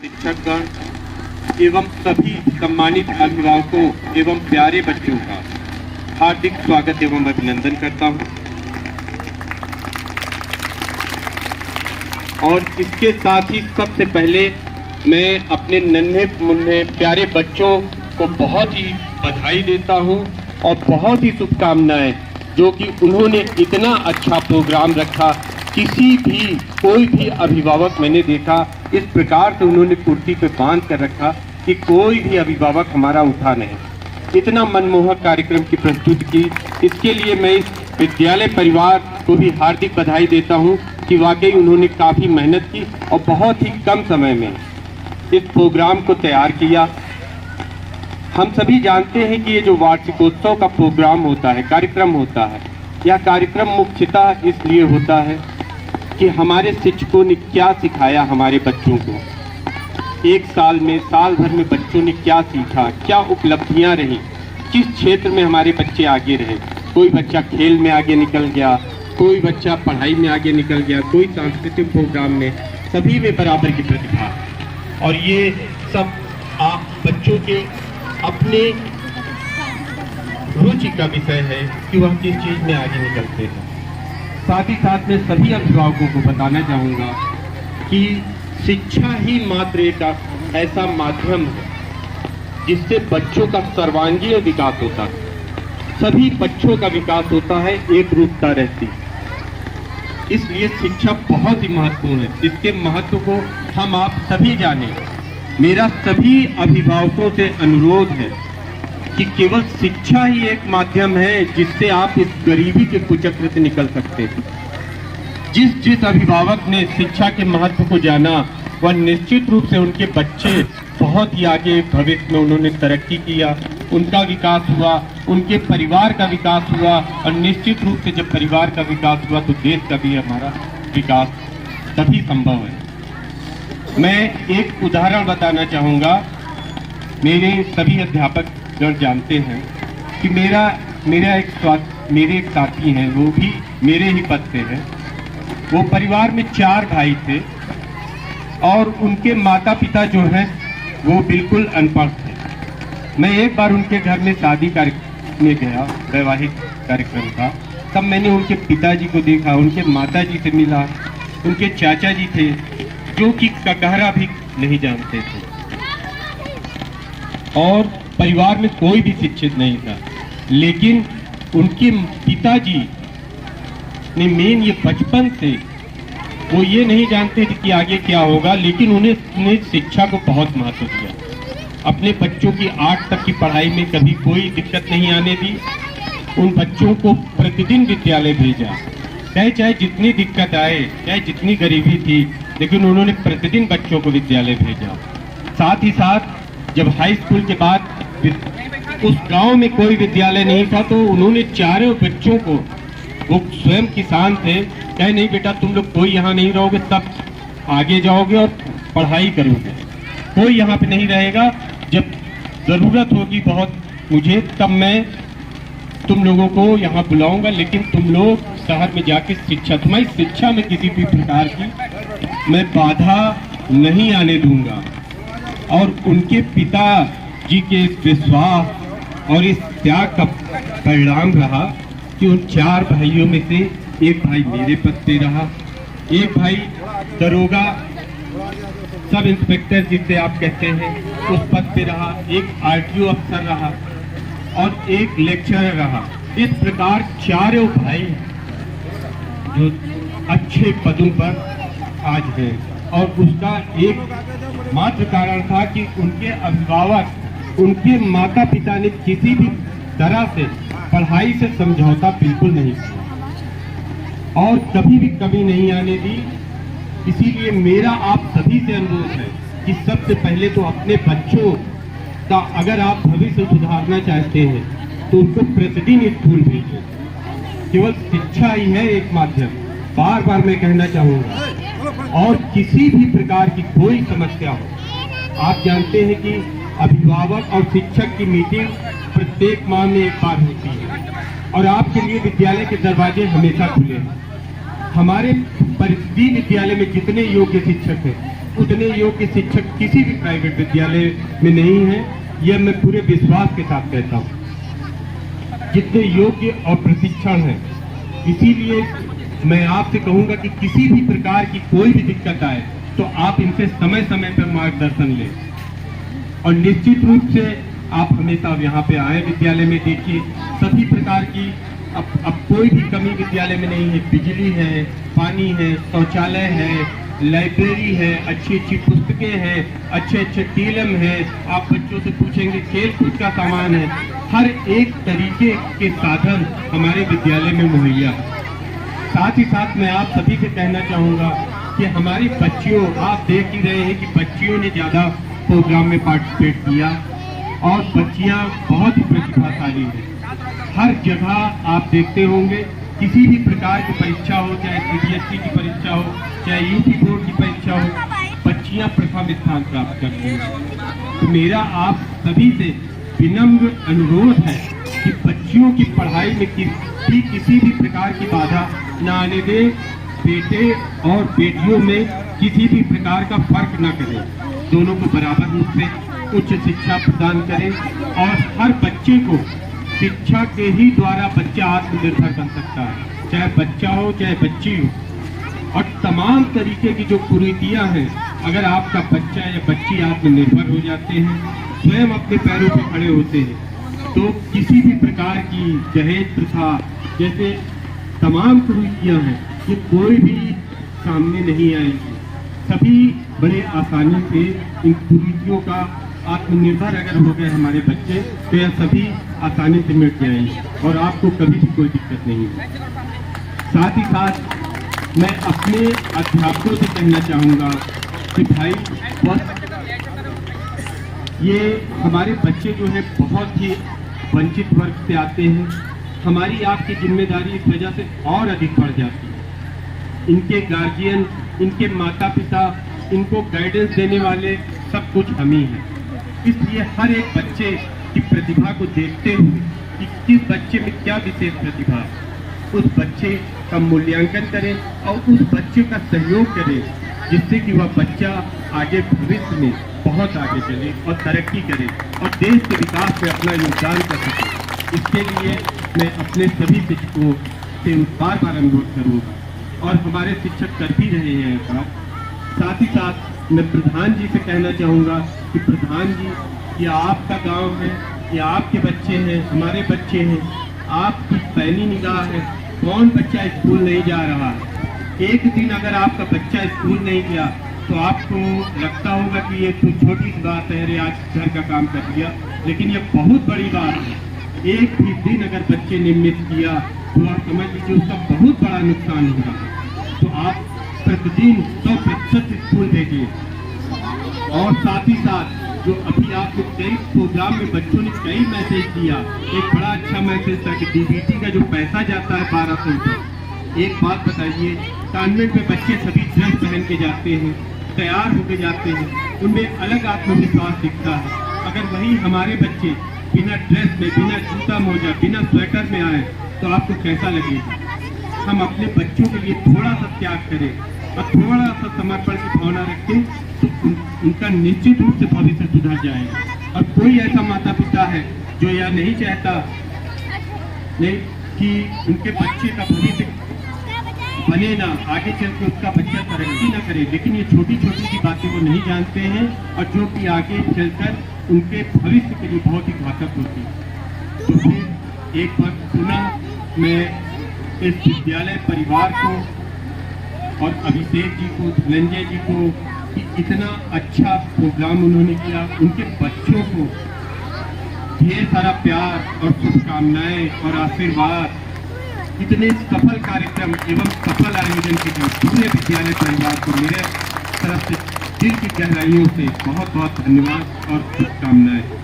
शिक्षकगण एवं सभी सम्मानित अभिभावकों एवं प्यारे बच्चों का हार्दिक स्वागत एवं अभिनंदन करता हूं। और इसके साथ ही सबसे पहले मैं अपने नन्हे मुन्ने प्यारे बच्चों को बहुत ही बधाई देता हूं और बहुत ही शुभकामनाएं, जो कि उन्होंने इतना अच्छा प्रोग्राम रखा। कोई भी अभिभावक मैंने देखा इस प्रकार से उन्होंने कुर्सी पे बांध कर रखा कि कोई भी अभिभावक हमारा उठा नहीं। इतना मनमोहक कार्यक्रम की प्रस्तुति की, इसके लिए मैं इस विद्यालय परिवार को भी हार्दिक बधाई देता हूं कि वाकई उन्होंने काफ़ी मेहनत की और बहुत ही कम समय में इस प्रोग्राम को तैयार किया। हम सभी जानते हैं कि ये जो वार्षिकोत्सव का प्रोग्राम होता है, कार्यक्रम होता है, यह कार्यक्रम मुख्यतः इसलिए होता है कि हमारे शिक्षकों ने क्या सिखाया हमारे बच्चों को। एक साल भर में बच्चों ने क्या सीखा, क्या उपलब्धियां रही, किस क्षेत्र में हमारे बच्चे आगे रहे। कोई बच्चा खेल में आगे निकल गया, कोई बच्चा पढ़ाई में आगे निकल गया, कोई सांस्कृतिक प्रोग्राम में, सभी में बराबर की प्रतिभा। और ये सब आप बच्चों के अपने रुचि का विषय है कि वह किस चीज़ में आगे निकलते हैं। साथ ही साथ मैं सभी अभिभावकों को बताना चाहूँगा कि शिक्षा ही मात्र एक ऐसा माध्यम है जिससे बच्चों का सर्वांगीण विकास होता है। सभी बच्चों का विकास होता है, एक रूपता रहती है। इसलिए शिक्षा बहुत ही महत्वपूर्ण है। इसके महत्व को हम आप सभी जाने। मेरा सभी अभिभावकों से अनुरोध है कि केवल शिक्षा ही एक माध्यम है जिससे आप इस गरीबी के कुचक्र से निकल सकते हैं। जिस अभिभावक ने शिक्षा के महत्व को जाना, वह निश्चित रूप से उनके बच्चे बहुत ही आगे भविष्य में उन्होंने तरक्की किया, उनका विकास हुआ, उनके परिवार का विकास हुआ। और निश्चित रूप से जब परिवार का विकास हुआ तो देश का भी हमारा विकास तभी संभव है। मैं एक उदाहरण बताना चाहूँगा। मेरे सभी अध्यापक गण जानते हैं कि मेरे एक साथी हैं, वो भी मेरे ही पद से हैं। वो परिवार में 4 भाई थे और उनके माता पिता जो हैं वो बिल्कुल अनपढ़ थे। मैं एक बार उनके घर में शादी में गया, वैवाहिक कार्यक्रम था। तब मैंने उनके पिताजी को देखा, उनके माताजी से मिला। उनके चाचा जी थे जो कि ककहरा भी नहीं जानते थे और परिवार में कोई भी शिक्षित नहीं था। लेकिन उनके पिताजी ने मेन ये बचपन से वो ये नहीं जानते थे कि आगे क्या होगा, लेकिन उन्हें शिक्षा को बहुत महत्व दिया। अपने बच्चों की 8 तक की पढ़ाई में कभी कोई दिक्कत नहीं आने दी। उन बच्चों को प्रतिदिन विद्यालय भेजा, चाहे जितनी दिक्कत आए, चाहे जितनी गरीबी थी, लेकिन उन्होंने प्रतिदिन बच्चों को विद्यालय भेजा। साथ ही साथ जब हाई स्कूल के बाद उस गांव में कोई विद्यालय नहीं था तो उन्होंने 4 बच्चों को, वो स्वयं किसान थे, कहे नहीं बेटा तुम लोग कोई यहाँ नहीं रहोगे, तब आगे जाओगे और पढ़ाई करोगे, कोई यहाँ पे नहीं रहेगा। जब ज़रूरत होगी बहुत मुझे, तब मैं तुम लोगों को यहाँ बुलाऊंगा, लेकिन तुम लोग शहर में जाके तुम्हारी शिक्षा में किसी भी प्रकार की मैं बाधा नहीं आने दूंगा। और उनके पिता जी के इस विश्वास और इस त्याग का परिणाम रहा कि उन 4 भाइयों में से एक भाई मेरे पद पे रहा, एक भाई दरोगा सब इंस्पेक्टर जिसे आप कहते हैं उस पद पे रहा, एक आरटीओ अफसर रहा और एक लेक्चरर रहा। इस प्रकार 4 भाई जो अच्छे पदों पर आज हैं। और उसका एक मात्र कारण था कि उनके अभिभावक, उनके माता पिता ने किसी भी तरह से पढ़ाई से समझौता बिल्कुल नहीं किया और कभी भी कमी नहीं आने दी। इसीलिए मेरा आप सभी से अनुरोध है कि सबसे पहले तो अपने बच्चों का अगर आप भविष्य सुधारना चाहते हैं तो उनको प्रतिदिन स्कूल भेजें। केवल शिक्षा ही है एक माध्यम, बार बार मैं कहना चाहूँगा। और किसी भी प्रकार की कोई समस्या हो, आप जानते हैं कि अभिभावक और शिक्षक की मीटिंग प्रत्येक माह में एक बार होती है और आपके लिए विद्यालय के दरवाजे हमेशा खुले हैं। हमारे परिधि विद्यालय में जितने योग्य शिक्षक हैं उतने योग्य शिक्षक किसी भी प्राइवेट विद्यालय में नहीं है। यह मैं पूरे विश्वास के साथ कहता हूँ, जितने योग्य और प्रशिक्षण हैं। इसीलिए मैं आपसे कहूंगा कि किसी भी प्रकार की कोई भी दिक्कत आए तो आप इनसे समय समय पर मार्गदर्शन लें, और निश्चित रूप से आप हमेशा यहाँ पे आए विद्यालय में। देखिए सभी प्रकार की अब कोई भी कमी विद्यालय में नहीं है। बिजली है, पानी है, शौचालय है, लाइब्रेरी है, अच्छी अच्छी पुस्तकें हैं, अच्छे अच्छे टीएलएम है। आप बच्चों से पूछेंगे खेल कूद का सामान है। हर एक तरीके के साधन हमारे विद्यालय में मुहैया है। साथ ही साथ मैं आप सभी से कहना चाहूँगा कि हमारी बच्चियों, आप देख ही रहे हैं कि बच्चियों ने ज़्यादा प्रोग्राम में पार्टिसिपेट किया और बच्चियाँ बहुत ही प्रतिभाशाली हैं। हर जगह आप देखते होंगे किसी भी प्रकार की परीक्षा हो, चाहे सीबीएसई की परीक्षा हो, चाहे यूपी बोर्ड की परीक्षा हो, बच्चियाँ प्रथम स्थान प्राप्त करती हैं। तो मेरा आप सभी से विनम्र अनुरोध है कि बच्चियों की पढ़ाई में किसी भी प्रकार की बाधा न आने दें। बेटे और बेटियों में किसी भी प्रकार का फर्क न करें, दोनों को बराबर रूप से उच्च शिक्षा प्रदान करें, और हर बच्चे को शिक्षा के ही द्वारा बच्चा आत्मनिर्भर बन सकता है, चाहे बच्चा हो चाहे बच्ची हो। और तमाम तरीके की जो कुरीतियां हैं, अगर आपका बच्चा या बच्ची आत्मनिर्भर हो जाते हैं, स्वयं अपने पैरों पर खड़े होते हैं, तो किसी भी प्रकार की दहेज प्रथा जैसे तमाम कुरीतियां हैं, ये कोई भी सामने नहीं आएगी। सभी बड़े आसानी से इन कुरीतियों का आत्मनिर्भर अगर हो गए हमारे बच्चे, तो यह सभी आसानी से मिट जाएंगे और आपको कभी भी कोई दिक्कत नहीं होगी। साथ ही साथ मैं अपने अध्यापकों से कहना चाहूँगा कि भाई ये हमारे बच्चे जो है बहुत ही वंचित वर्ग से आते हैं। हमारी आपकी जिम्मेदारी इस वजह से और अधिक बढ़ जाती है। इनके गार्जियन, इनके माता पिता, इनको गाइडेंस देने वाले सब कुछ हम ही हैं। इसलिए हर एक बच्चे की प्रतिभा को देखते हुए कि किस बच्चे में क्या विशेष प्रतिभा है, उस बच्चे का मूल्यांकन करें और उस बच्चे का सहयोग करें, जिससे कि वह बच्चा आगे भविष्य में बहुत आगे चले और तरक्की करे और देश के विकास में अपना योगदान कर सके। इसके लिए मैं अपने सभी शिक्षकों से बार बार अनुरोध करूँगा और हमारे शिक्षक कर भी रहे हैं ऐसा। साथ ही साथ मैं प्रधान जी से कहना चाहूँगा कि प्रधान जी, ये आपका गांव है, ये आपके बच्चे हैं, हमारे बच्चे हैं, आपकी पैनी निगाह है। कौन बच्चा स्कूल नहीं जा रहा है? एक दिन अगर आपका बच्चा स्कूल नहीं गया तो आपको लगता होगा कि ये तो छोटी सी बात है, अरे आज घर का काम कर दिया, लेकिन ये बहुत बड़ी बात है। एक भी दिन अगर बच्चे ने मिस किया तो आप समझ लीजिए उसका बहुत बड़ा नुकसान हो रहा है। तो आप प्रतिदिन 100% स्कूल भेजिए। और साथ ही साथ जो अभी आपने कई प्रोग्राम में बच्चों ने कई मैसेज दिया, एक बड़ा अच्छा मैसेज था कि डीबीटी का जो पैसा जाता है 1200 रुपये। एक बात बताइए, कॉन्वेंट में बच्चे सभी ड्रेस पहन के जाते हैं, तैयार होके जाते हैं, उनमें अलग आत्मविश्वास दिखता है। अगर वही हमारे बच्चे बिना ड्रेस में, बिना जूता मोजा, बिना स्वेटर में आए तो आपको कैसा लगेगा? हम अपने बच्चों के लिए थोड़ा सा त्याग करें और थोड़ा सा समर्पण की भावना रखें तो उनका निश्चित रूप से भविष्य सुधर जाएगा। और कोई ऐसा माता पिता है जो यह नहीं चाहता नहीं कि उनके बच्चे का भविष्य बने ना, आगे चल के उसका बच्चा तरक्की ना करे, लेकिन ये छोटी छोटी सी बातें वो नहीं जानते हैं और जो कि आगे चलकर उनके भविष्य के लिए बहुत ही घातक होती है। तो फिर एक बार पुनः मैं इस विद्यालय परिवार को और अभिषेक जी को, धनंजय जी को, कि इतना अच्छा प्रोग्राम उन्होंने किया, उनके बच्चों को ढेर सारा प्यार और शुभकामनाएं और आशीर्वाद, इतने सफल कार्यक्रम एवं सफल आयोजन के लिए पूरे विद्यालय परिवार को मेरे तरफ से दिल की गहराइयों से बहुत बहुत धन्यवाद और शुभकामनाएं।